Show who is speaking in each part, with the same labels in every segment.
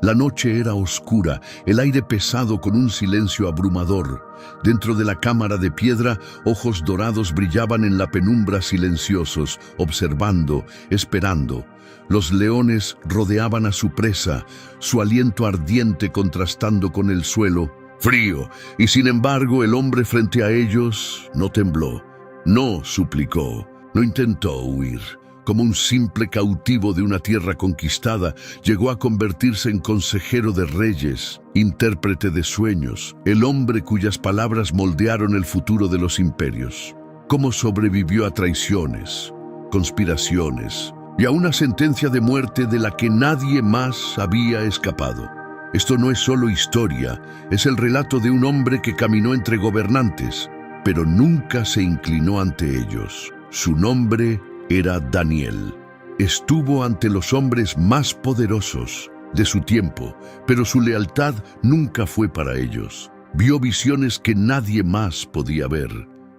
Speaker 1: La noche era oscura, el aire pesado con un silencio abrumador. Dentro de la cámara de piedra, ojos dorados brillaban en la penumbra silenciosos, observando, esperando. Los leones rodeaban a su presa, su aliento ardiente contrastando con el suelo, frío, y sin embargo el hombre frente a ellos no tembló, no suplicó, no intentó huir. Como un simple cautivo de una tierra conquistada, llegó a convertirse en consejero de reyes, intérprete de sueños, el hombre cuyas palabras moldearon el futuro de los imperios. Cómo sobrevivió a traiciones, conspiraciones y a una sentencia de muerte de la que nadie más había escapado. Esto no es solo historia, es el relato de un hombre que caminó entre gobernantes, pero nunca se inclinó ante ellos. Su nombre era Daniel. Estuvo ante los hombres más poderosos de su tiempo, pero su lealtad nunca fue para ellos. Vio visiones que nadie más podía ver.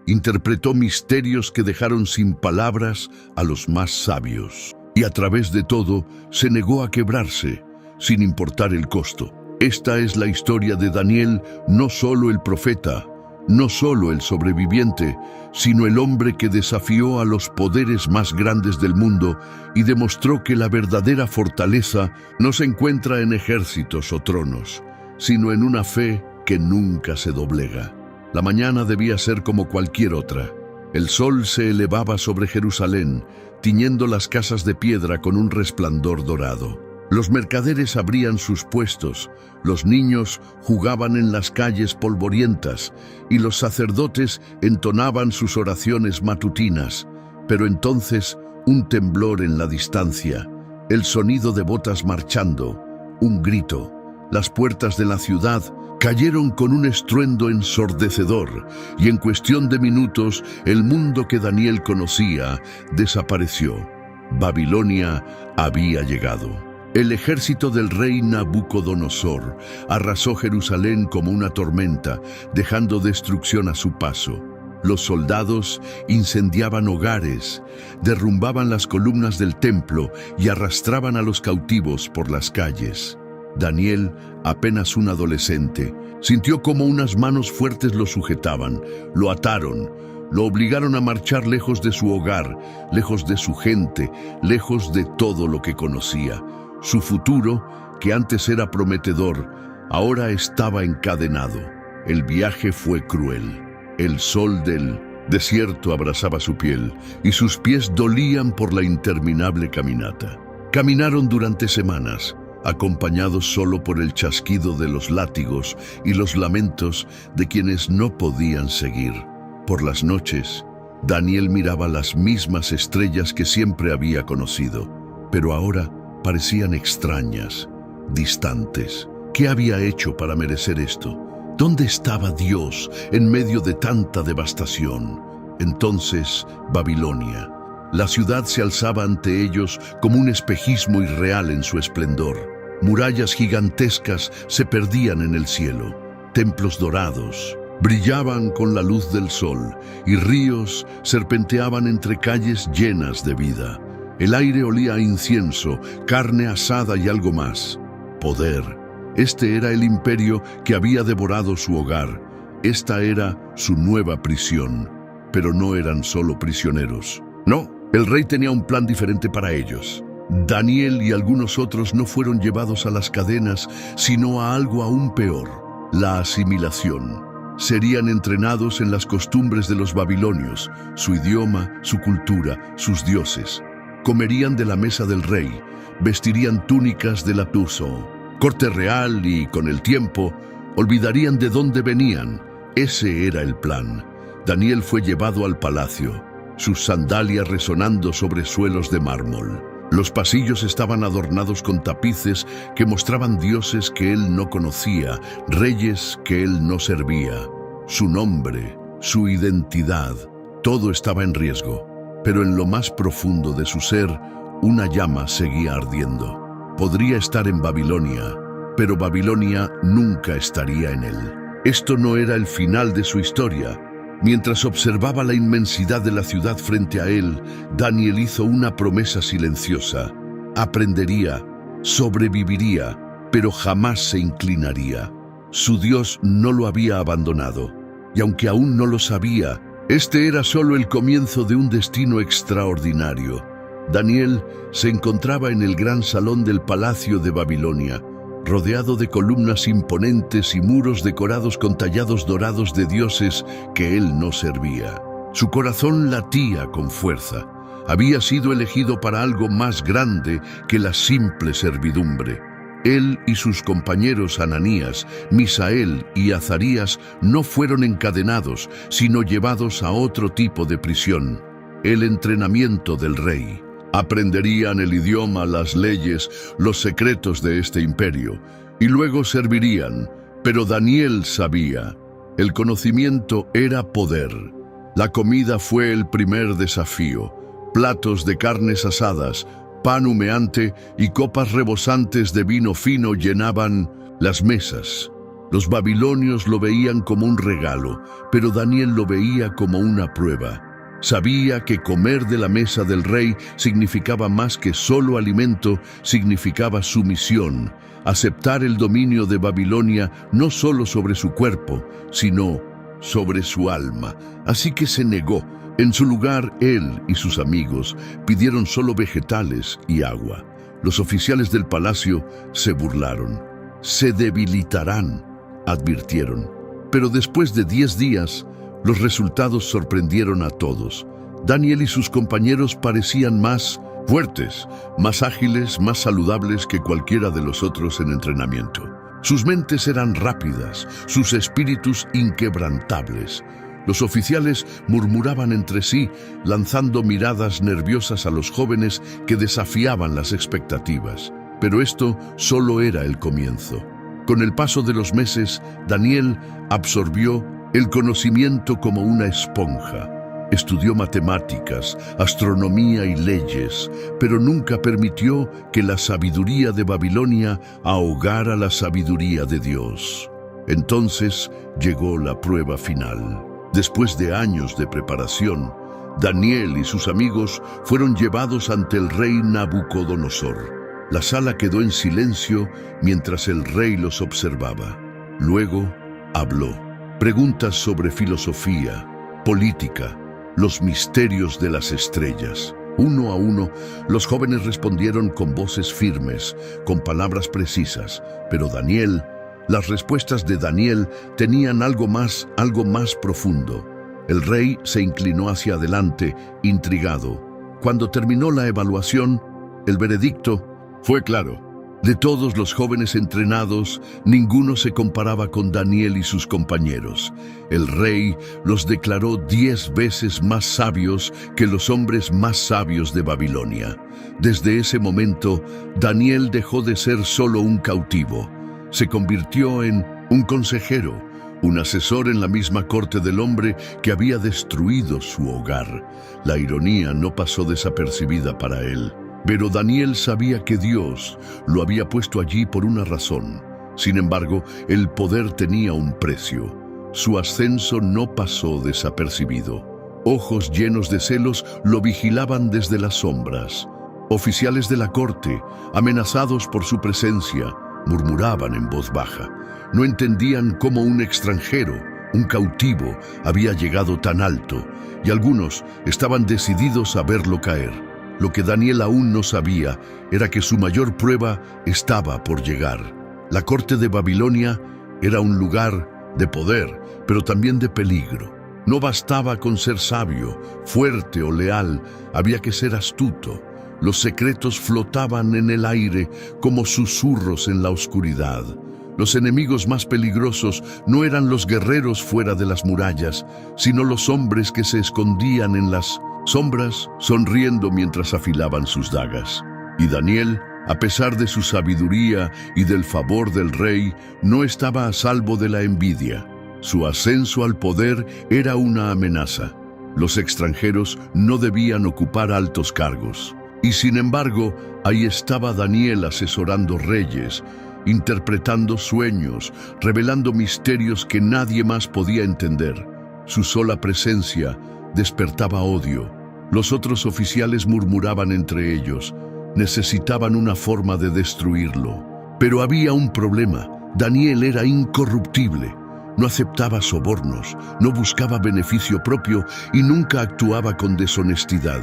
Speaker 1: Interpretó misterios que dejaron sin palabras a los más sabios. Y a través de todo, se negó a quebrarse, sin importar el costo. Esta es la historia de Daniel, no solo el profeta, no solo el sobreviviente, sino el hombre que desafió a los poderes más grandes del mundo y demostró que la verdadera fortaleza no se encuentra en ejércitos o tronos, sino en una fe que nunca se doblega. La mañana debía ser como cualquier otra. El sol se elevaba sobre Jerusalén, tiñendo las casas de piedra con un resplandor dorado. Los mercaderes abrían sus puestos, los niños jugaban en las calles polvorientas y los sacerdotes entonaban sus oraciones matutinas. Pero entonces un temblor en la distancia, el sonido de botas marchando, un grito. Las puertas de la ciudad cayeron con un estruendo ensordecedor y en cuestión de minutos el mundo que Daniel conocía desapareció. Babilonia había llegado. El ejército del rey Nabucodonosor arrasó Jerusalén como una tormenta, dejando destrucción a su paso. Los soldados incendiaban hogares, derrumbaban las columnas del templo y arrastraban a los cautivos por las calles. Daniel, apenas un adolescente, sintió como unas manos fuertes lo sujetaban, lo ataron, lo obligaron a marchar lejos de su hogar, lejos de su gente, lejos de todo lo que conocía. Su futuro, que antes era prometedor, ahora estaba encadenado. El viaje fue cruel. El sol del desierto abrasaba su piel y sus pies dolían por la interminable caminata. Caminaron durante semanas, acompañados solo por el chasquido de los látigos y los lamentos de quienes no podían seguir. Por las noches, Daniel miraba las mismas estrellas que siempre había conocido, pero ahora parecían extrañas, distantes. ¿Qué había hecho para merecer esto? ¿Dónde estaba Dios en medio de tanta devastación? Entonces, Babilonia. La ciudad se alzaba ante ellos como un espejismo irreal en su esplendor. Murallas gigantescas se perdían en el cielo. Templos dorados brillaban con la luz del sol y ríos serpenteaban entre calles llenas de vida. El aire olía a incienso, carne asada y algo más. Poder. Este era el imperio que había devorado su hogar. Esta era su nueva prisión. Pero no eran solo prisioneros. No, el rey tenía un plan diferente para ellos. Daniel y algunos otros no fueron llevados a las cadenas, sino a algo aún peor, la asimilación. Serían entrenados en las costumbres de los babilonios, su idioma, su cultura, sus dioses. Comerían de la mesa del rey, vestirían túnicas de la corte real y, con el tiempo, olvidarían de dónde venían. Ese era el plan. Daniel fue llevado al palacio, sus sandalias resonando sobre suelos de mármol. Los pasillos estaban adornados con tapices que mostraban dioses que él no conocía, reyes que él no servía. Su nombre, su identidad, todo estaba en riesgo. Pero en lo más profundo de su ser, una llama seguía ardiendo. Podría estar en Babilonia, pero Babilonia nunca estaría en él. Esto no era el final de su historia. Mientras observaba la inmensidad de la ciudad frente a él, Daniel hizo una promesa silenciosa. Aprendería, sobreviviría, pero jamás se inclinaría. Su Dios no lo había abandonado, y aunque aún no lo sabía, este era solo el comienzo de un destino extraordinario. Daniel se encontraba en el gran salón del palacio de Babilonia, rodeado de columnas imponentes y muros decorados con tallados dorados de dioses que él no servía. Su corazón latía con fuerza. Había sido elegido para algo más grande que la simple servidumbre. Él y sus compañeros Ananías, Misael y Azarías no fueron encadenados, sino llevados a otro tipo de prisión, el entrenamiento del rey. Aprenderían el idioma, las leyes, los secretos de este imperio, y luego servirían. Pero Daniel sabía, el conocimiento era poder. La comida fue el primer desafío. Platos de carnes asadas, pan humeante y copas rebosantes de vino fino llenaban las mesas. Los babilonios lo veían como un regalo, pero Daniel lo veía como una prueba. Sabía que comer de la mesa del rey significaba más que solo alimento, significaba sumisión, aceptar el dominio de Babilonia no solo sobre su cuerpo, sino sobre su alma. Así que se negó. En su lugar, él y sus amigos pidieron solo vegetales y agua. Los oficiales del palacio se burlaron. Se debilitarán, advirtieron. Pero después de 10 días, los resultados sorprendieron a todos. Daniel y sus compañeros parecían más fuertes, más ágiles, más saludables que cualquiera de los otros en entrenamiento. Sus mentes eran rápidas, sus espíritus inquebrantables. Los oficiales murmuraban entre sí, lanzando miradas nerviosas a los jóvenes que desafiaban las expectativas. Pero esto solo era el comienzo. Con el paso de los meses, Daniel absorbió el conocimiento como una esponja. Estudió matemáticas, astronomía y leyes, pero nunca permitió que la sabiduría de Babilonia ahogara la sabiduría de Dios. Entonces llegó la prueba final. Después de años de preparación, Daniel y sus amigos fueron llevados ante el rey Nabucodonosor. La sala quedó en silencio mientras el rey los observaba. Luego habló. Preguntas sobre filosofía, política, los misterios de las estrellas. Uno a uno, los jóvenes respondieron con voces firmes, con palabras precisas, pero las respuestas de Daniel tenían algo más profundo. El rey se inclinó hacia adelante, intrigado. Cuando terminó la evaluación, el veredicto fue claro. De todos los jóvenes entrenados, ninguno se comparaba con Daniel y sus compañeros. El rey los declaró 10 veces más sabios que los hombres más sabios de Babilonia. Desde ese momento, Daniel dejó de ser solo un cautivo. Se convirtió en un consejero, un asesor en la misma corte del hombre que había destruido su hogar. La ironía no pasó desapercibida para él. Pero Daniel sabía que Dios lo había puesto allí por una razón. Sin embargo, el poder tenía un precio. Su ascenso no pasó desapercibido. Ojos llenos de celos lo vigilaban desde las sombras. Oficiales de la corte, amenazados por su presencia, murmuraban en voz baja. No entendían cómo un extranjero, un cautivo, había llegado tan alto, y algunos estaban decididos a verlo caer. Lo que Daniel aún no sabía era que su mayor prueba estaba por llegar. La corte de Babilonia era un lugar de poder, pero también de peligro. No bastaba con ser sabio, fuerte o leal, había que ser astuto. Los secretos flotaban en el aire como susurros en la oscuridad. Los enemigos más peligrosos no eran los guerreros fuera de las murallas, sino los hombres que se escondían en las sombras, sonriendo mientras afilaban sus dagas. Y Daniel, a pesar de su sabiduría y del favor del rey, no estaba a salvo de la envidia. Su ascenso al poder era una amenaza. Los extranjeros no debían ocupar altos cargos. Y sin embargo, ahí estaba Daniel asesorando reyes, interpretando sueños, revelando misterios que nadie más podía entender. Su sola presencia despertaba odio. Los otros oficiales murmuraban entre ellos. Necesitaban una forma de destruirlo. Pero había un problema. Daniel era incorruptible. No aceptaba sobornos, no buscaba beneficio propio y nunca actuaba con deshonestidad.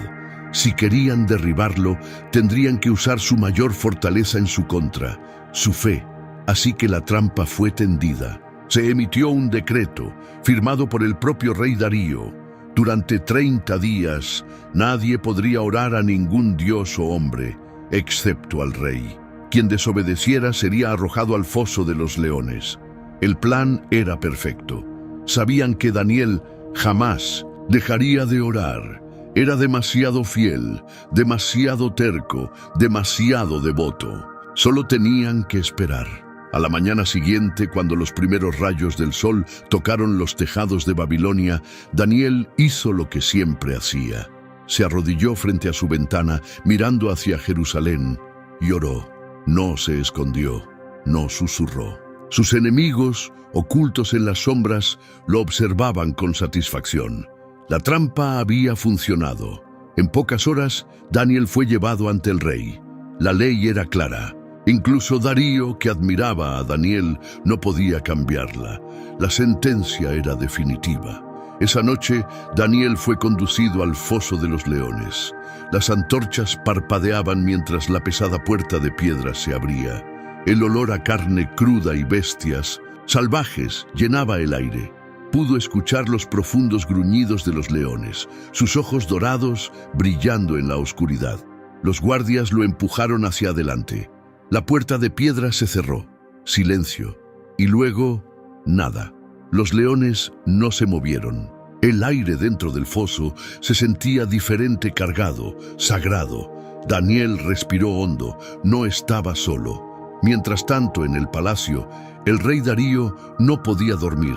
Speaker 1: Si querían derribarlo, tendrían que usar su mayor fortaleza en su contra, su fe. Así que la trampa fue tendida. Se emitió un decreto, firmado por el propio rey Darío. Durante 30 días, nadie podría orar a ningún dios o hombre, excepto al rey. Quien desobedeciera sería arrojado al foso de los leones. El plan era perfecto. Sabían que Daniel jamás dejaría de orar. Era demasiado fiel, demasiado terco, demasiado devoto. Solo tenían que esperar. A la mañana siguiente, cuando los primeros rayos del sol tocaron los tejados de Babilonia, Daniel hizo lo que siempre hacía. Se arrodilló frente a su ventana, mirando hacia Jerusalén, y oró. No se escondió, no susurró. Sus enemigos, ocultos en las sombras, lo observaban con satisfacción. La trampa había funcionado. En pocas horas, Daniel fue llevado ante el rey. La ley era clara. Incluso Darío, que admiraba a Daniel, no podía cambiarla. La sentencia era definitiva. Esa noche, Daniel fue conducido al foso de los leones. Las antorchas parpadeaban mientras la pesada puerta de piedra se abría. El olor a carne cruda y bestias salvajes llenaba el aire. Pudo escuchar los profundos gruñidos de los leones, sus ojos dorados brillando en la oscuridad. Los guardias lo empujaron hacia adelante. La puerta de piedra se cerró. Silencio. Y luego, nada. Los leones no se movieron. El aire dentro del foso se sentía diferente, cargado, sagrado. Daniel respiró hondo. No estaba solo. Mientras tanto, en el palacio, el rey Darío no podía dormir.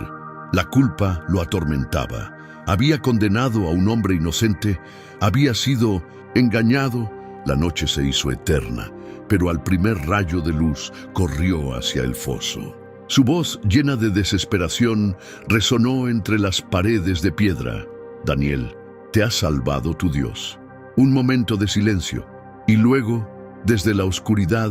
Speaker 1: La culpa lo atormentaba. Había condenado a un hombre inocente, había sido engañado. La noche se hizo eterna, pero al primer rayo de luz corrió hacia el foso. Su voz, llena de desesperación, resonó entre las paredes de piedra. Daniel, te ha salvado tu Dios. Un momento de silencio, y luego, desde la oscuridad,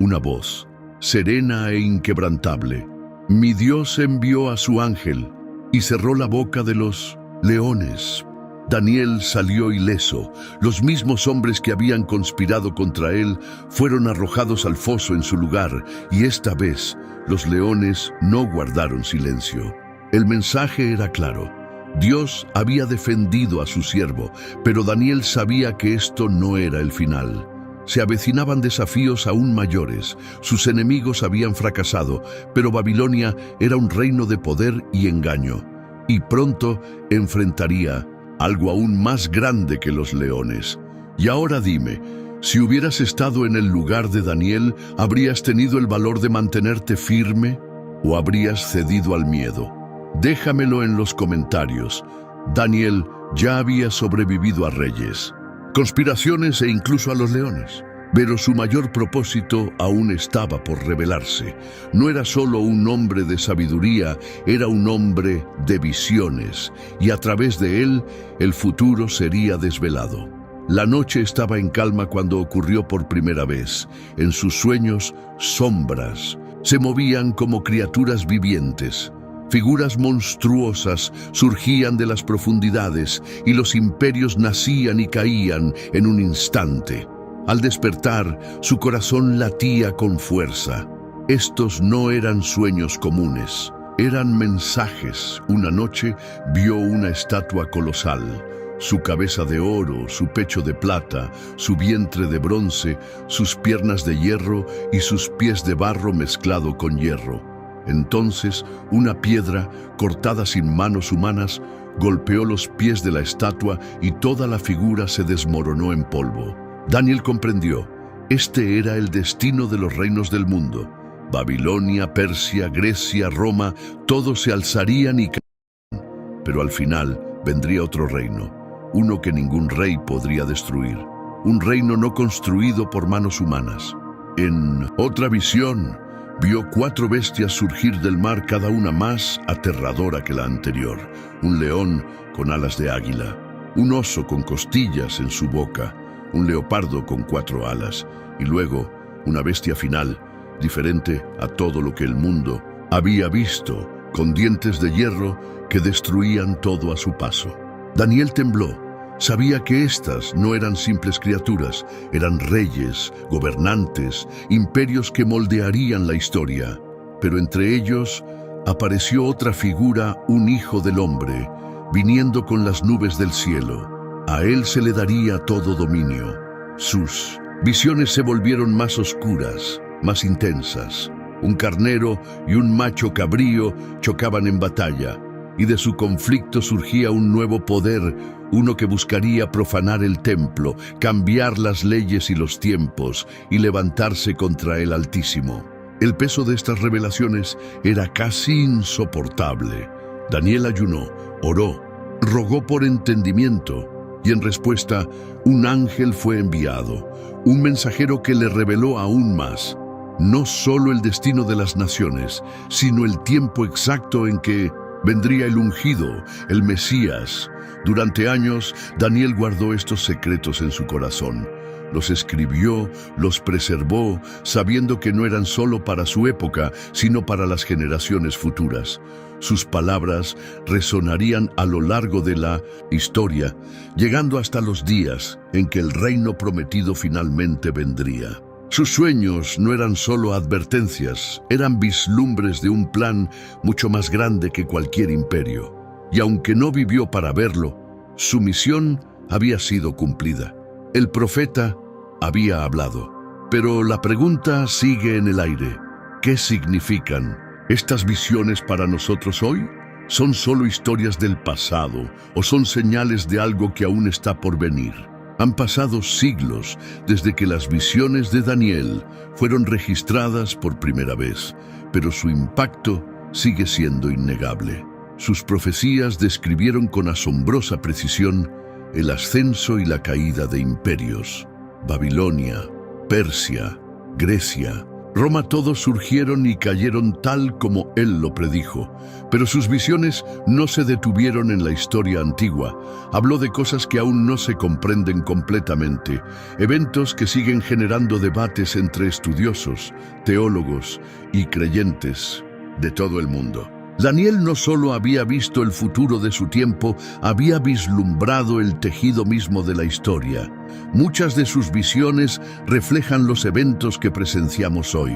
Speaker 1: una voz, serena e inquebrantable. Mi Dios envió a su ángel y cerró la boca de los leones. Daniel salió ileso. Los mismos hombres que habían conspirado contra él fueron arrojados al foso en su lugar, y esta vez los leones no guardaron silencio. El mensaje era claro. Dios había defendido a su siervo, pero Daniel sabía que esto no era el final. Se avecinaban desafíos aún mayores. Sus enemigos habían fracasado, pero Babilonia era un reino de poder y engaño, y pronto enfrentaría algo aún más grande que los leones. Y ahora dime, si hubieras estado en el lugar de Daniel, ¿habrías tenido el valor de mantenerte firme o habrías cedido al miedo? Déjamelo en los comentarios. Daniel ya había sobrevivido a reyes, conspiraciones e incluso a los leones. Pero su mayor propósito aún estaba por revelarse. No era solo un hombre de sabiduría, era un hombre de visiones, y a través de él, el futuro sería desvelado. La noche estaba en calma cuando ocurrió por primera vez. En sus sueños, sombras se movían como criaturas vivientes. Figuras monstruosas surgían de las profundidades, y los imperios nacían y caían en un instante. Al despertar, su corazón latía con fuerza. Estos no eran sueños comunes, eran mensajes. Una noche vio una estatua colosal. Su cabeza de oro, su pecho de plata, su vientre de bronce, sus piernas de hierro y sus pies de barro mezclado con hierro. Entonces, una piedra, cortada sin manos humanas, golpeó los pies de la estatua y toda la figura se desmoronó en polvo. Daniel comprendió, este era el destino de los reinos del mundo. Babilonia, Persia, Grecia, Roma, todos se alzarían y caerían. Pero al final vendría otro reino, uno que ningún rey podría destruir. Un reino no construido por manos humanas. En otra visión, vio 4 bestias surgir del mar, cada una más aterradora que la anterior. Un león con alas de águila, un oso con costillas en su boca, un leopardo con 4 alas, y luego una bestia final, diferente a todo lo que el mundo había visto, con dientes de hierro que destruían todo a su paso. Daniel tembló. Sabía que éstas no eran simples criaturas, eran reyes, gobernantes, imperios que moldearían la historia. Pero entre ellos apareció otra figura, un hijo del hombre, viniendo con las nubes del cielo. A él se le daría todo dominio. Sus visiones se volvieron más oscuras, más intensas. Un carnero y un macho cabrío chocaban en batalla, y de su conflicto surgía un nuevo poder, uno que buscaría profanar el templo, cambiar las leyes y los tiempos, y levantarse contra el Altísimo. El peso de estas revelaciones era casi insoportable. Daniel ayunó, oró, rogó por entendimiento, y en respuesta, un ángel fue enviado, un mensajero que le reveló aún más, no solo el destino de las naciones, sino el tiempo exacto en que vendría el ungido, el Mesías. Durante años, Daniel guardó estos secretos en su corazón. Los escribió, los preservó, sabiendo que no eran solo para su época, sino para las generaciones futuras. Sus palabras resonarían a lo largo de la historia, llegando hasta los días en que el reino prometido finalmente vendría. Sus sueños no eran solo advertencias, eran vislumbres de un plan mucho más grande que cualquier imperio. Y aunque no vivió para verlo, su misión había sido cumplida. El profeta había hablado. Pero la pregunta sigue en el aire. ¿Qué significan estas visiones para nosotros hoy? ¿Son solo historias del pasado o son señales de algo que aún está por venir? Han pasado siglos desde que las visiones de Daniel fueron registradas por primera vez, pero su impacto sigue siendo innegable. Sus profecías describieron con asombrosa precisión el ascenso y la caída de imperios. Babilonia, Persia, Grecia, Roma, todos surgieron y cayeron tal como él lo predijo. Pero sus visiones no se detuvieron en la historia antigua. Habló de cosas que aún no se comprenden completamente, eventos que siguen generando debates entre estudiosos, teólogos y creyentes de todo el mundo. Daniel no solo había visto el futuro de su tiempo, había vislumbrado el tejido mismo de la historia. Muchas de sus visiones reflejan los eventos que presenciamos hoy.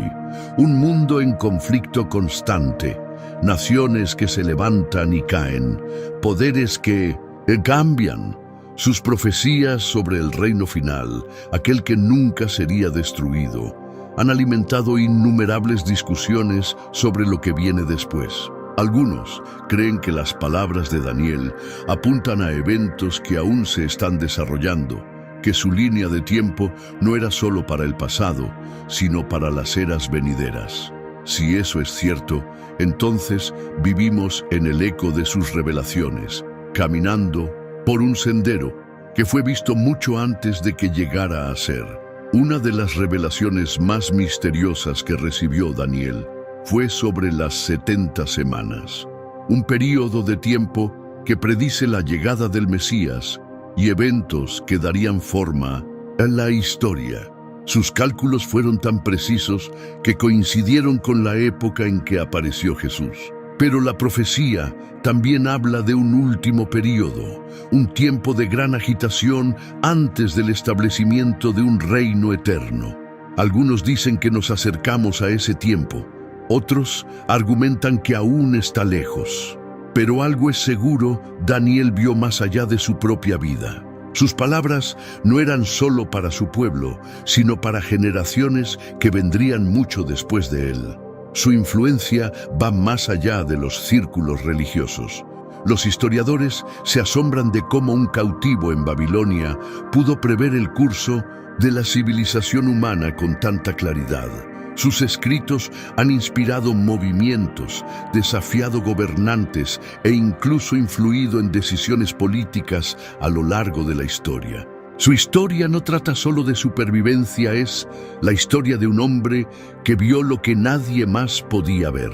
Speaker 1: Un mundo en conflicto constante, naciones que se levantan y caen, poderes que cambian. Sus profecías sobre el reino final, aquel que nunca sería destruido, han alimentado innumerables discusiones sobre lo que viene después. Algunos creen que las palabras de Daniel apuntan a eventos que aún se están desarrollando, que su línea de tiempo no era solo para el pasado, sino para las eras venideras. Si eso es cierto, entonces vivimos en el eco de sus revelaciones, caminando por un sendero que fue visto mucho antes de que llegara a ser. Una de las revelaciones más misteriosas que recibió Daniel fue sobre las 70 semanas, un período de tiempo que predice la llegada del Mesías y eventos que darían forma a la historia. Sus cálculos fueron tan precisos que coincidieron con la época en que apareció Jesús. Pero la profecía también habla de un último período, un tiempo de gran agitación antes del establecimiento de un reino eterno. Algunos dicen que nos acercamos a ese tiempo. Otros argumentan que aún está lejos. Pero algo es seguro, Daniel vio más allá de su propia vida. Sus palabras no eran solo para su pueblo, sino para generaciones que vendrían mucho después de él. Su influencia va más allá de los círculos religiosos. Los historiadores se asombran de cómo un cautivo en Babilonia pudo prever el curso de la civilización humana con tanta claridad. Sus escritos han inspirado movimientos, desafiado gobernantes e incluso influido en decisiones políticas a lo largo de la historia. Su historia no trata solo de supervivencia, es la historia de un hombre que vio lo que nadie más podía ver.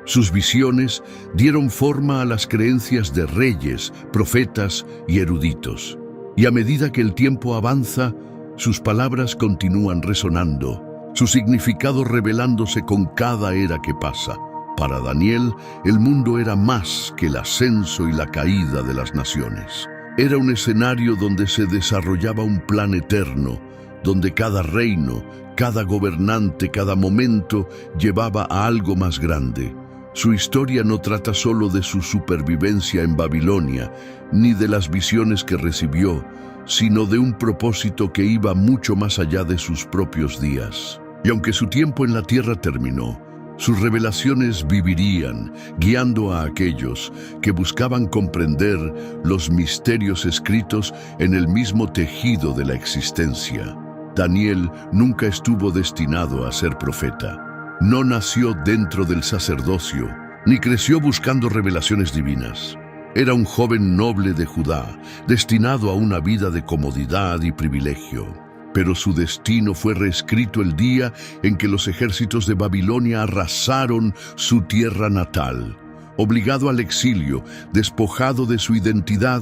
Speaker 1: Sus visiones dieron forma a las creencias de reyes, profetas y eruditos. Y a medida que el tiempo avanza, sus palabras continúan resonando. su significado revelándose con cada era que pasa. Para Daniel, el mundo era más que el ascenso y la caída de las naciones. Era un escenario donde se desarrollaba un plan eterno, donde cada reino, cada gobernante, cada momento llevaba a algo más grande. Su historia no trata solo de su supervivencia en Babilonia, ni de las visiones que recibió, sino de un propósito que iba mucho más allá de sus propios días. Y aunque su tiempo en la tierra terminó, sus revelaciones vivirían, guiando a aquellos que buscaban comprender los misterios escritos en el mismo tejido de la existencia. Daniel nunca estuvo destinado a ser profeta. No nació dentro del sacerdocio, ni creció buscando revelaciones divinas. Era un joven noble de Judá, destinado a una vida de comodidad y privilegio. Pero su destino fue reescrito el día en que los ejércitos de Babilonia arrasaron su tierra natal. Obligado al exilio, despojado de su identidad,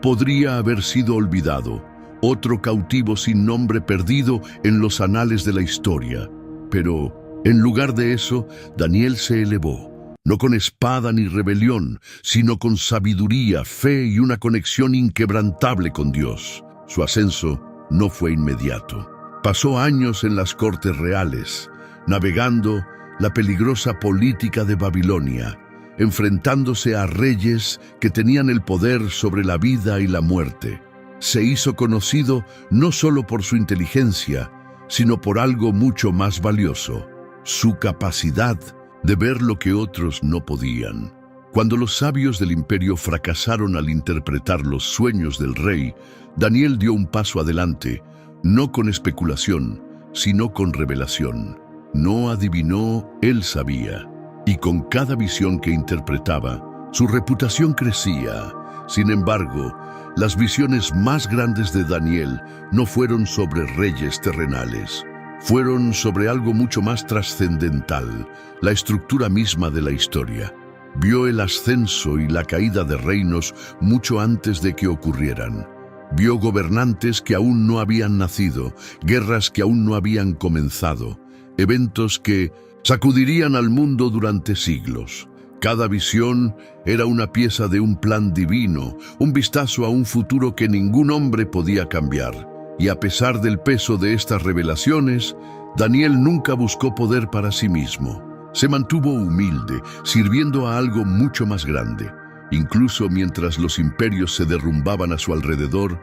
Speaker 1: podría haber sido olvidado, otro cautivo sin nombre perdido en los anales de la historia. Pero, en lugar de eso, Daniel se elevó, no con espada ni rebelión, sino con sabiduría, fe y una conexión inquebrantable con Dios. Su ascenso no fue inmediato. Pasó años en las cortes reales, navegando la peligrosa política de Babilonia, enfrentándose a reyes que tenían el poder sobre la vida y la muerte. Se hizo conocido no solo por su inteligencia, sino por algo mucho más valioso: su capacidad de ver lo que otros no podían. Cuando los sabios del imperio fracasaron al interpretar los sueños del rey, Daniel dio un paso adelante, no con especulación, sino con revelación. No adivinó, él sabía, y con cada visión que interpretaba, su reputación crecía. Sin embargo, las visiones más grandes de Daniel no fueron sobre reyes terrenales. Fueron sobre algo mucho más trascendental, la estructura misma de la historia. Vio el ascenso y la caída de reinos mucho antes de que ocurrieran. Vio gobernantes que aún no habían nacido, guerras que aún no habían comenzado, eventos que sacudirían al mundo durante siglos. Cada visión era una pieza de un plan divino, un vistazo a un futuro que ningún hombre podía cambiar. Y a pesar del peso de estas revelaciones, Daniel nunca buscó poder para sí mismo. Se mantuvo humilde, sirviendo a algo mucho más grande. Incluso mientras los imperios se derrumbaban a su alrededor,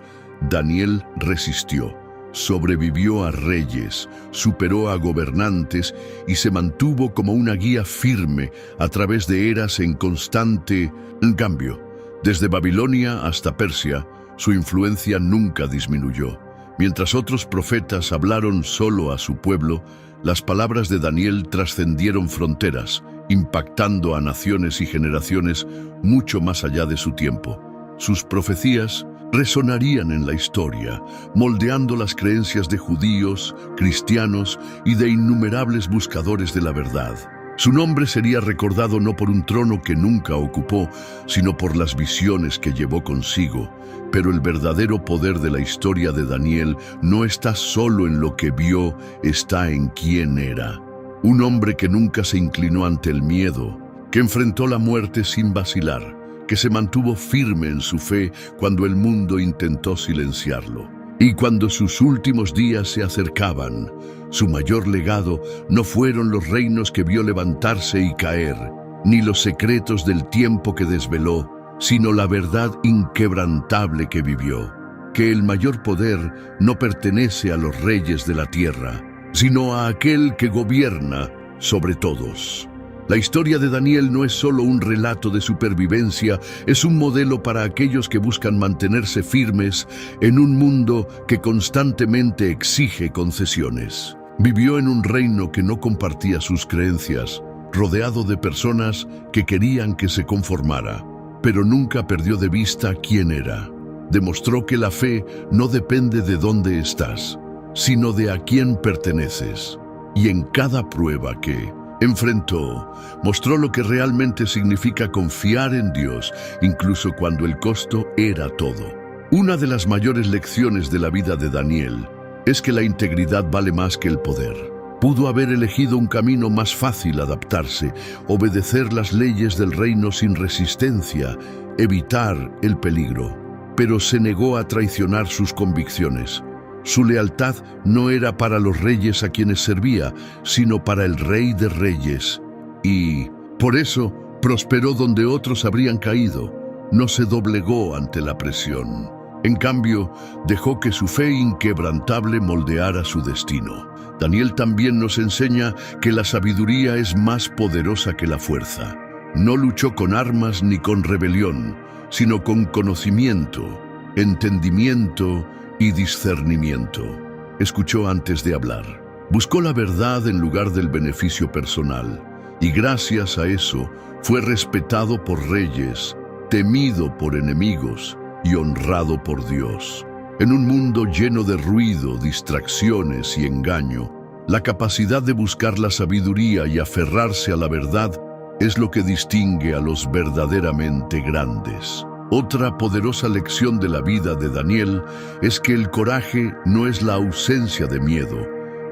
Speaker 1: Daniel resistió. Sobrevivió a reyes, superó a gobernantes y se mantuvo como una guía firme a través de eras en constante cambio. Desde Babilonia hasta Persia, su influencia nunca disminuyó. Mientras otros profetas hablaron solo a su pueblo, las palabras de Daniel trascendieron fronteras, impactando a naciones y generaciones mucho más allá de su tiempo. Sus profecías resonarían en la historia, moldeando las creencias de judíos, cristianos y de innumerables buscadores de la verdad. Su nombre sería recordado no por un trono que nunca ocupó, sino por las visiones que llevó consigo. Pero el verdadero poder de la historia de Daniel no está solo en lo que vio, está en quién era. Un hombre que nunca se inclinó ante el miedo, que enfrentó la muerte sin vacilar, que se mantuvo firme en su fe cuando el mundo intentó silenciarlo. Y cuando sus últimos días se acercaban, su mayor legado no fueron los reinos que vio levantarse y caer, ni los secretos del tiempo que desveló, sino la verdad inquebrantable que vivió, que el mayor poder no pertenece a los reyes de la tierra, sino a aquel que gobierna sobre todos. La historia de Daniel no es solo un relato de supervivencia, es un modelo para aquellos que buscan mantenerse firmes en un mundo que constantemente exige concesiones. Vivió en un reino que no compartía sus creencias, rodeado de personas que querían que se conformara, pero nunca perdió de vista quién era. Demostró que la fe no depende de dónde estás, sino de a quién perteneces. Y en cada prueba que enfrentó, mostró lo que realmente significa confiar en Dios, incluso cuando el costo era todo. Una de las mayores lecciones de la vida de Daniel es que la integridad vale más que el poder. Pudo haber elegido un camino más fácil: adaptarse, obedecer las leyes del reino sin resistencia, evitar el peligro. Pero se negó a traicionar sus convicciones. Su lealtad no era para los reyes a quienes servía, sino para el Rey de Reyes. Y por eso prosperó donde otros habrían caído. No se doblegó ante la presión. En cambio, dejó que su fe inquebrantable moldeara su destino. Daniel también nos enseña que la sabiduría es más poderosa que la fuerza. No luchó con armas ni con rebelión, sino con conocimiento, entendimiento y discernimiento. Escuchó antes de hablar. Buscó la verdad en lugar del beneficio personal. Y gracias a eso fue respetado por reyes, temido por enemigos y honrado por Dios. En un mundo lleno de ruido, distracciones y engaño, la capacidad de buscar la sabiduría y aferrarse a la verdad es lo que distingue a los verdaderamente grandes. Otra poderosa lección de la vida de Daniel es que el coraje no es la ausencia de miedo,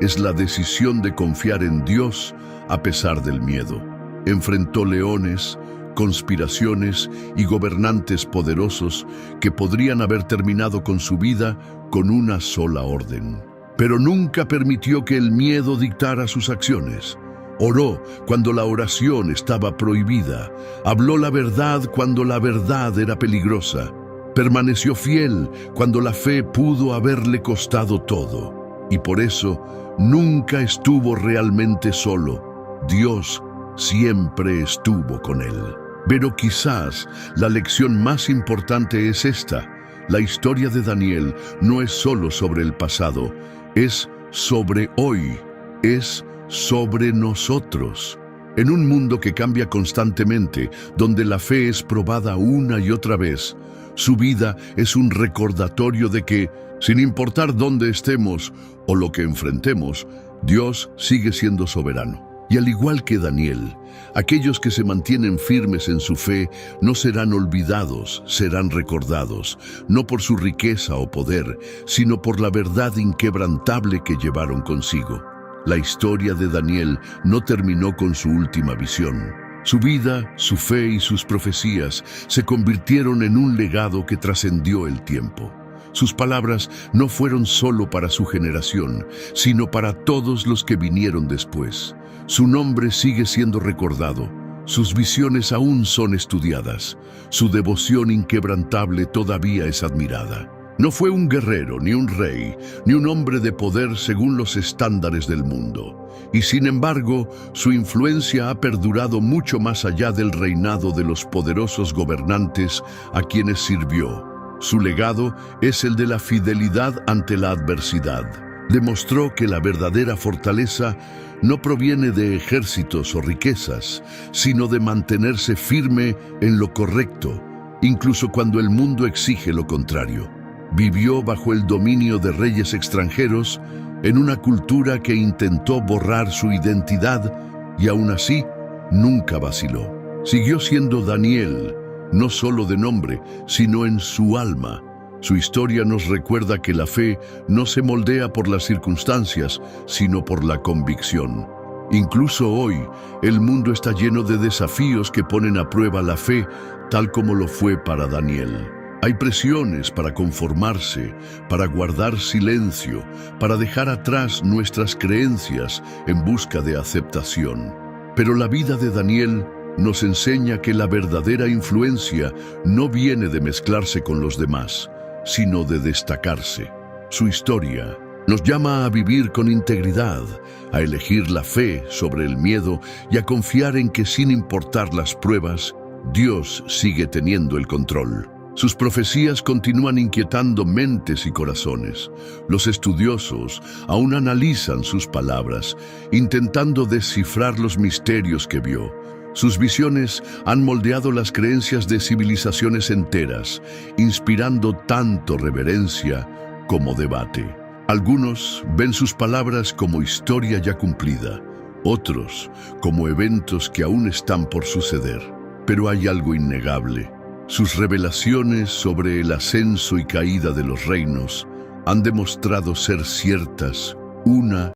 Speaker 1: es la decisión de confiar en Dios a pesar del miedo. Enfrentó leones, conspiraciones y gobernantes poderosos que podrían haber terminado con su vida con una sola orden. Pero nunca permitió que el miedo dictara sus acciones. Oró cuando la oración estaba prohibida. Habló la verdad cuando la verdad era peligrosa. Permaneció fiel cuando la fe pudo haberle costado todo. Y por eso nunca estuvo realmente solo. Dios siempre estuvo con él. Pero quizás la lección más importante es esta: la historia de Daniel no es solo sobre el pasado, es sobre hoy, es sobre nosotros. En un mundo que cambia constantemente, donde la fe es probada una y otra vez, su vida es un recordatorio de que, sin importar dónde estemos o lo que enfrentemos, Dios sigue siendo soberano. Y al igual que Daniel, aquellos que se mantienen firmes en su fe no serán olvidados, serán recordados, no por su riqueza o poder, sino por la verdad inquebrantable que llevaron consigo. La historia de Daniel no terminó con su última visión. Su vida, su fe y sus profecías se convirtieron en un legado que trascendió el tiempo. Sus palabras no fueron solo para su generación, sino para todos los que vinieron después. Su nombre sigue siendo recordado, sus visiones aún son estudiadas, su devoción inquebrantable todavía es admirada. No fue un guerrero, ni un rey, ni un hombre de poder según los estándares del mundo. Y sin embargo, su influencia ha perdurado mucho más allá del reinado de los poderosos gobernantes a quienes sirvió. Su legado es el de la fidelidad ante la adversidad. Demostró que la verdadera fortaleza no proviene de ejércitos o riquezas, sino de mantenerse firme en lo correcto, incluso cuando el mundo exige lo contrario. Vivió bajo el dominio de reyes extranjeros en una cultura que intentó borrar su identidad y aún así nunca vaciló. Siguió siendo Daniel, no solo de nombre, sino en su alma. Su historia nos recuerda que la fe no se moldea por las circunstancias, sino por la convicción. Incluso hoy, el mundo está lleno de desafíos que ponen a prueba la fe, tal como lo fue para Daniel. Hay presiones para conformarse, para guardar silencio, para dejar atrás nuestras creencias en busca de aceptación. Pero la vida de Daniel nos enseña que la verdadera influencia no viene de mezclarse con los demás, sino de destacarse. Su historia nos llama a vivir con integridad, a elegir la fe sobre el miedo y a confiar en que sin importar las pruebas, Dios sigue teniendo el control. Sus profecías continúan inquietando mentes y corazones. Los estudiosos aún analizan sus palabras, intentando descifrar los misterios que vio. Sus visiones han moldeado las creencias de civilizaciones enteras, inspirando tanto reverencia como debate. Algunos ven sus palabras como historia ya cumplida, otros como eventos que aún están por suceder. Pero hay algo innegable. Sus revelaciones sobre el ascenso y caída de los reinos han demostrado ser ciertas una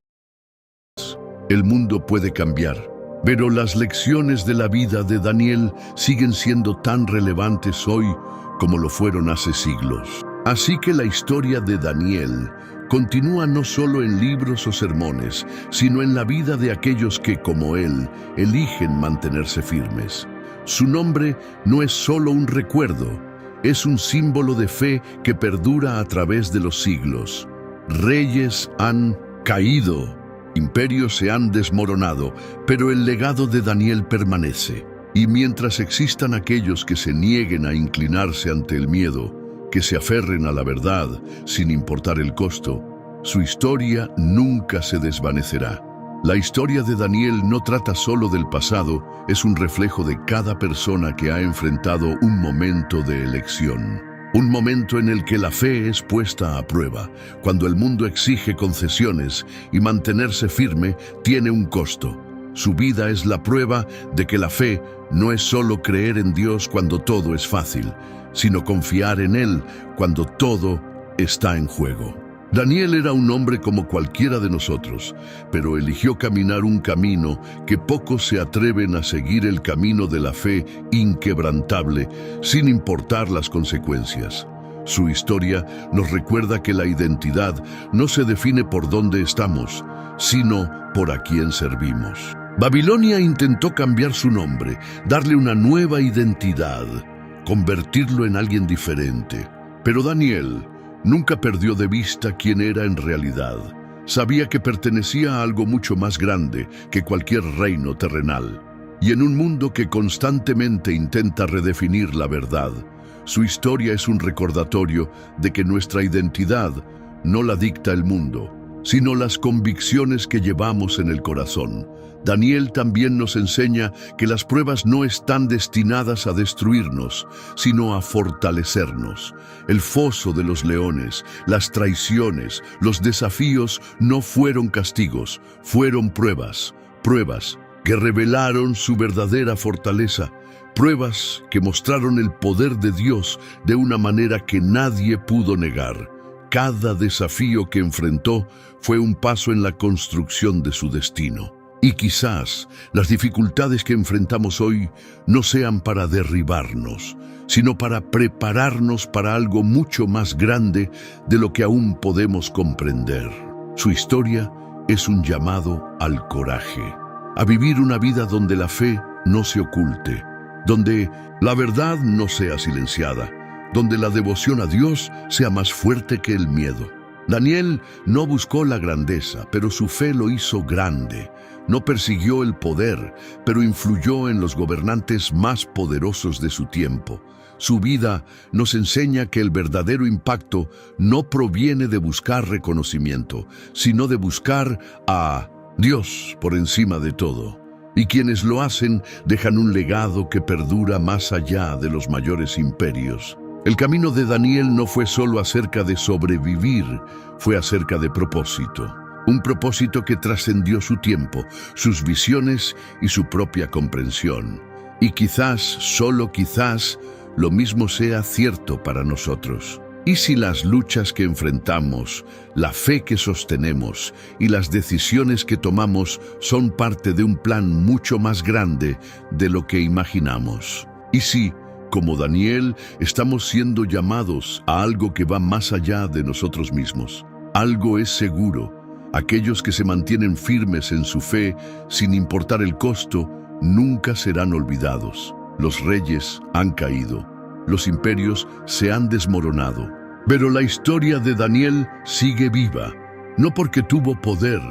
Speaker 1: vez. El mundo puede cambiar, pero las lecciones de la vida de Daniel siguen siendo tan relevantes hoy como lo fueron hace siglos. Así que la historia de Daniel continúa no solo en libros o sermones, sino en la vida de aquellos que, como él, eligen mantenerse firmes. Su nombre no es solo un recuerdo, es un símbolo de fe que perdura a través de los siglos. Reyes han caído, imperios se han desmoronado, pero el legado de Daniel permanece. Y mientras existan aquellos que se nieguen a inclinarse ante el miedo, que se aferren a la verdad sin importar el costo, su historia nunca se desvanecerá. La historia de Daniel no trata solo del pasado, es un reflejo de cada persona que ha enfrentado un momento de elección. Un momento en el que la fe es puesta a prueba, cuando el mundo exige concesiones y mantenerse firme tiene un costo. Su vida es la prueba de que la fe no es solo creer en Dios cuando todo es fácil, sino confiar en Él cuando todo está en juego. Daniel era un hombre como cualquiera de nosotros, pero eligió caminar un camino que pocos se atreven a seguir, el camino de la fe inquebrantable, sin importar las consecuencias. Su historia nos recuerda que la identidad no se define por dónde estamos, sino por a quién servimos. Babilonia intentó cambiar su nombre, darle una nueva identidad, convertirlo en alguien diferente. Pero Daniel nunca perdió de vista quién era en realidad. Sabía que pertenecía a algo mucho más grande que cualquier reino terrenal. Y en un mundo que constantemente intenta redefinir la verdad, su historia es un recordatorio de que nuestra identidad no la dicta el mundo, sino las convicciones que llevamos en el corazón. Daniel también nos enseña que las pruebas no están destinadas a destruirnos, sino a fortalecernos. El foso de los leones, las traiciones, los desafíos no fueron castigos, fueron pruebas que revelaron su verdadera fortaleza, pruebas que mostraron el poder de Dios de una manera que nadie pudo negar. Cada desafío que enfrentó fue un paso en la construcción de su destino. Y quizás las dificultades que enfrentamos hoy no sean para derribarnos, sino para prepararnos para algo mucho más grande de lo que aún podemos comprender. Su historia es un llamado al coraje, a vivir una vida donde la fe no se oculte, donde la verdad no sea silenciada, donde la devoción a Dios sea más fuerte que el miedo. Daniel no buscó la grandeza, pero su fe lo hizo grande. No persiguió el poder, pero influyó en los gobernantes más poderosos de su tiempo. Su vida nos enseña que el verdadero impacto no proviene de buscar reconocimiento, sino de buscar a Dios por encima de todo. Y quienes lo hacen dejan un legado que perdura más allá de los mayores imperios. El camino de Daniel no fue solo acerca de sobrevivir, fue acerca de propósito. Un propósito que trascendió su tiempo, sus visiones y su propia comprensión. Y quizás, solo quizás, lo mismo sea cierto para nosotros. ¿Y si las luchas que enfrentamos, la fe que sostenemos y las decisiones que tomamos son parte de un plan mucho más grande de lo que imaginamos? ¿Y si, como Daniel, estamos siendo llamados a algo que va más allá de nosotros mismos? Algo es seguro: aquellos que se mantienen firmes en su fe, sin importar el costo, nunca serán olvidados. Los reyes han caído, los imperios se han desmoronado, pero la historia de Daniel sigue viva, no porque tuvo poder,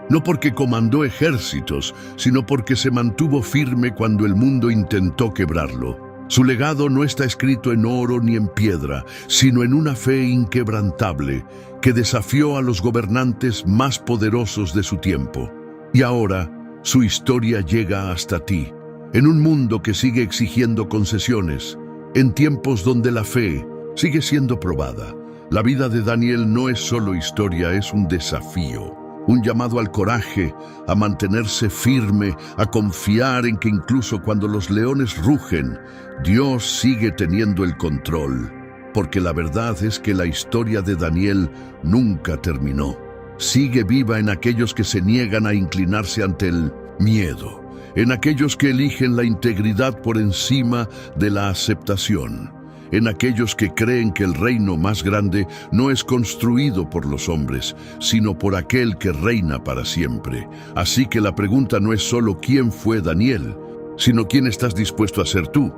Speaker 1: no porque comandó ejércitos, sino porque se mantuvo firme cuando el mundo intentó quebrarlo. Su legado no está escrito en oro ni en piedra, sino en una fe inquebrantable que desafió a los gobernantes más poderosos de su tiempo. Y ahora, su historia llega hasta ti, en un mundo que sigue exigiendo concesiones, en tiempos donde la fe sigue siendo probada. La vida de Daniel no es solo historia, es un desafío. Un llamado al coraje, a mantenerse firme, a confiar en que incluso cuando los leones rugen, Dios sigue teniendo el control. Porque la verdad es que la historia de Daniel nunca terminó. Sigue viva en aquellos que se niegan a inclinarse ante el miedo, en aquellos que eligen la integridad por encima de la aceptación, en aquellos que creen que el reino más grande no es construido por los hombres, sino por aquel que reina para siempre. Así que la pregunta no es solo quién fue Daniel, sino quién estás dispuesto a ser tú.